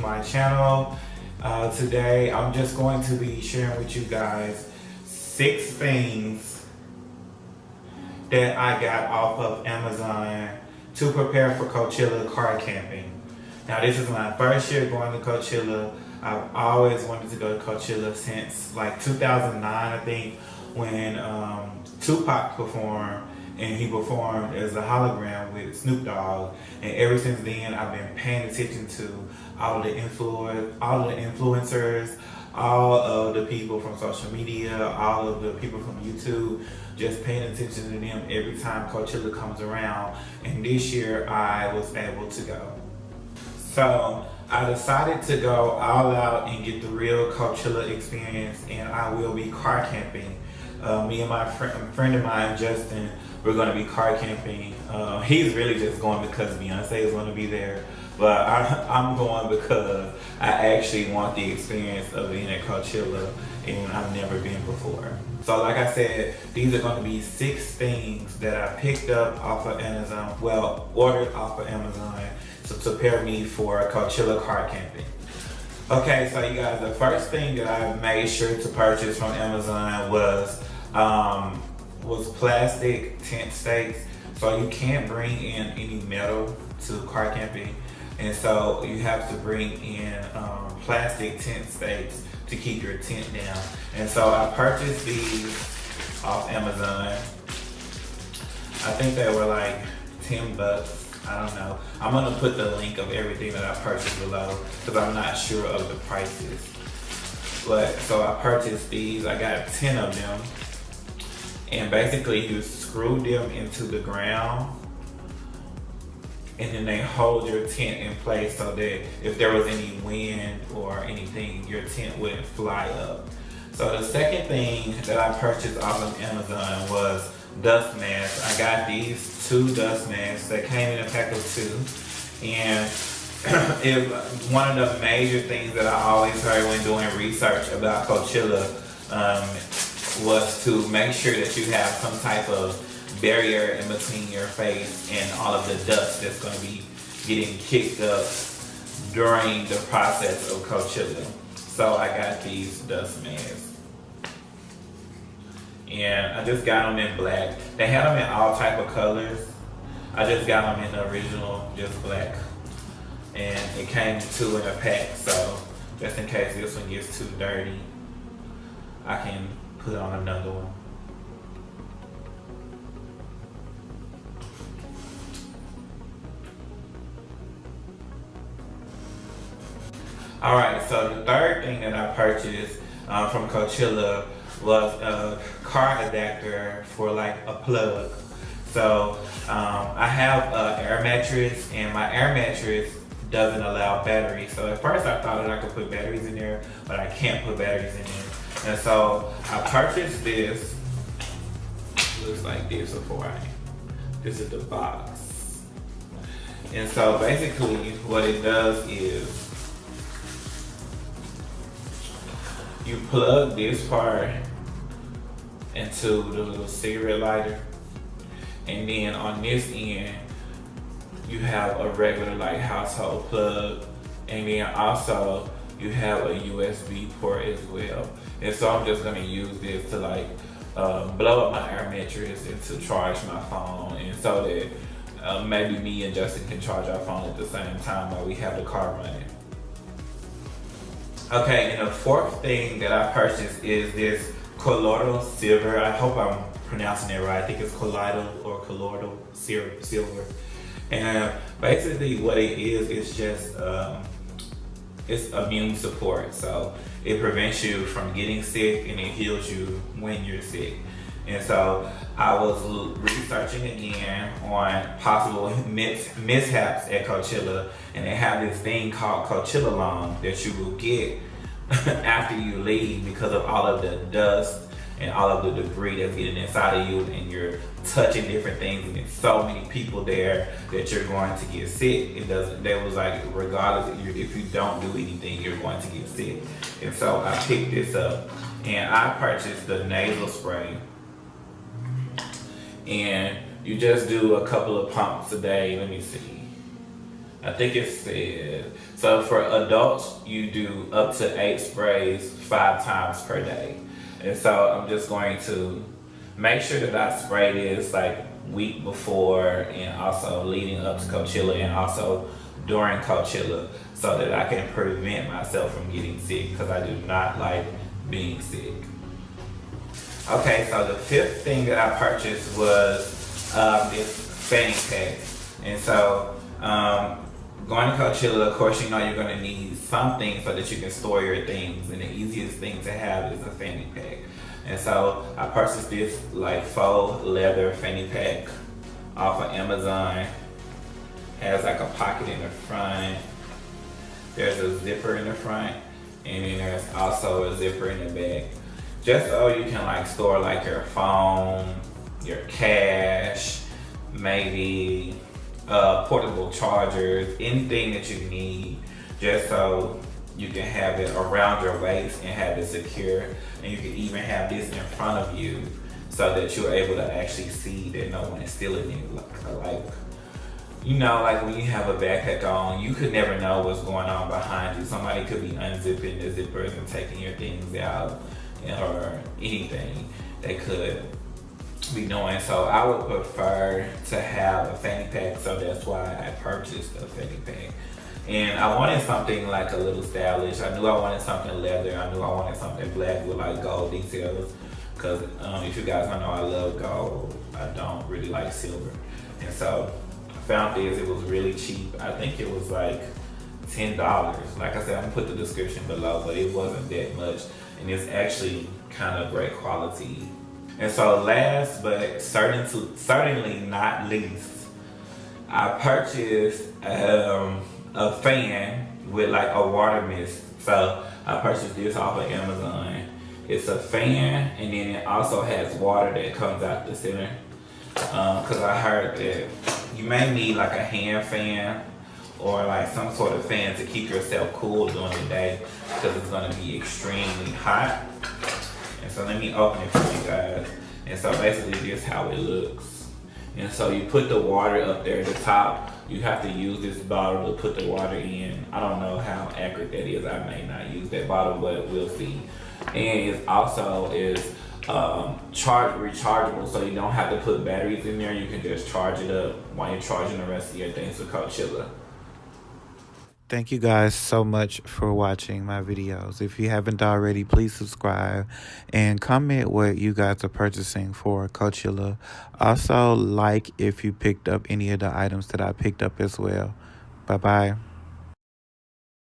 my channel. Today I'm just going to be sharing with you guys 6 things that I got off of Amazon to prepare for Coachella car camping. Now this is my first year going to Coachella. I've always wanted to go to Coachella since like 2009, I think, when Tupac performed, and he performed as a hologram with Snoop Dogg. And ever since then, I've been paying attention to all of the influencers, all of the people from social media, all of the people from YouTube, just paying attention to them every time Coachella comes around. And this year, I was able to go. So I decided to go all out and get the real Coachella experience, and I will be car camping. Me and my friend of mine, Justin, we're going to be car camping. He's really just going because Beyonce is going to be there, but I'm going because I actually want the experience of being at Coachella, and I've never been before. So like I said, these are going to be 6 things that I picked up off of Amazon, well, ordered off of Amazon to prepare me for Coachella car camping. Okay, so you guys, the first thing that I made sure to purchase from Amazon was plastic tent stakes. So you can't bring in any metal to car camping, and so you have to bring in plastic tent stakes to keep your tent down. And so I purchased these off Amazon. I think they were like $10. I don't know. I'm gonna put the link of everything that I purchased below because I'm not sure of the prices. But so I purchased these. I got 10 of them, and basically you screw them into the ground, and then they hold your tent in place so that if there was any wind or anything, your tent wouldn't fly up. So the second thing that I purchased off of Amazon was dust masks. I got these 2 dust masks that came in a pack of 2, and one of the major things that I always heard when doing research about Coachella was to make sure that you have some type of barrier in between your face and all of the dust that's going to be getting kicked up during the process of Coachella. So I got these dust masks. And I just got them in black. They had them in all type of colors. I just got them in the original, just black. And it came 2 in a pack, so just in case this one gets too dirty, I can put on another one. Alright, so the third thing that I purchased from Coachella was a car adapter for like a plug. So I have an air mattress, and my air mattress doesn't allow batteries. So at first I thought that I could put batteries in there, but I can't put batteries in there. And so I purchased this. It looks like this this is the box. And so basically what it does is you plug this part into the little cigarette lighter, and then on this end you have a regular like household plug, and then also you have a USB port as well. And so I'm just gonna use this to like blow up my air mattress and to charge my phone, and so that maybe me and Justin can charge our phone at the same time while we have the car running. Okay, and the fourth thing that I purchased is this Colloidal Silver. I hope I'm pronouncing it right. I think it's Colloidal Silver. And basically what it is just it's immune support. So it prevents you from getting sick, and it heals you when you're sick. And so I was researching again on possible mishaps at Coachella, and they have this thing called Coachella lung that you will get after you leave because of all of the dust and all of the debris that's getting inside of you, and you're touching different things, and there's so many people there that you're going to get sick. They was like, regardless if you don't do anything, you're going to get sick. And so I picked this up, and I purchased the nasal spray. And you just do a couple of pumps a day. Let me see. I think it said, so for adults, you do up to 8 sprays 5 times per day. And so I'm just going to make sure that I spray this like week before and also leading up to Coachella and also during Coachella so that I can prevent myself from getting sick because I do not like being sick. Okay, so the fifth thing that I purchased was this Fanny Pack. And so going to Coachella, of course, you know you're going to need something so that you can store your things. And the easiest thing to have is a Fanny Pack. And so I purchased this like faux leather Fanny Pack off of Amazon. Has like a pocket in the front. There's a zipper in the front. And then there's also a zipper in the back. Just so you can like store like your phone, your cash, maybe portable chargers, anything that you need, just so you can have it around your waist and have it secure. And you can even have this in front of you so that you're able to actually see that no one is stealing it. Like, you know, like when you have a backpack on, you could never know what's going on behind you. Somebody could be unzipping the zippers and taking your things out or anything they could be doing. So I would prefer to have a Fanny Pack, so that's why I purchased a Fanny Pack. And I wanted something like a little stylish. I knew I wanted something leather. I knew I wanted something black with like gold details. Cause if you guys don't know, I love gold. I don't really like silver. And so I found this, it was really cheap. I think it was like $10. Like I said, I'm gonna put the description below, but it wasn't that much. And it's actually kind of great quality. And so last but certainly not least, I purchased a fan with like a water mist. So I purchased this off of Amazon. It's a fan and then it also has water that comes out the center. Cause I heard that you may need like a hand fan or like some sort of fan to keep yourself cool during the day because it's gonna be extremely hot. And so let me open it for you guys. And so basically this is how it looks. And so you put the water up there at the top. You have to use this bottle to put the water in. I don't know how accurate that is. I may not use that bottle, but we'll see. And it also is rechargeable, so you don't have to put batteries in there. You can just charge it up while you're charging the rest of your things for Coachella. Thank you guys so much for watching my videos. If you haven't already, please subscribe and comment what you guys are purchasing for Coachella. Also, like if you picked up any of the items that I picked up as well. Bye-bye.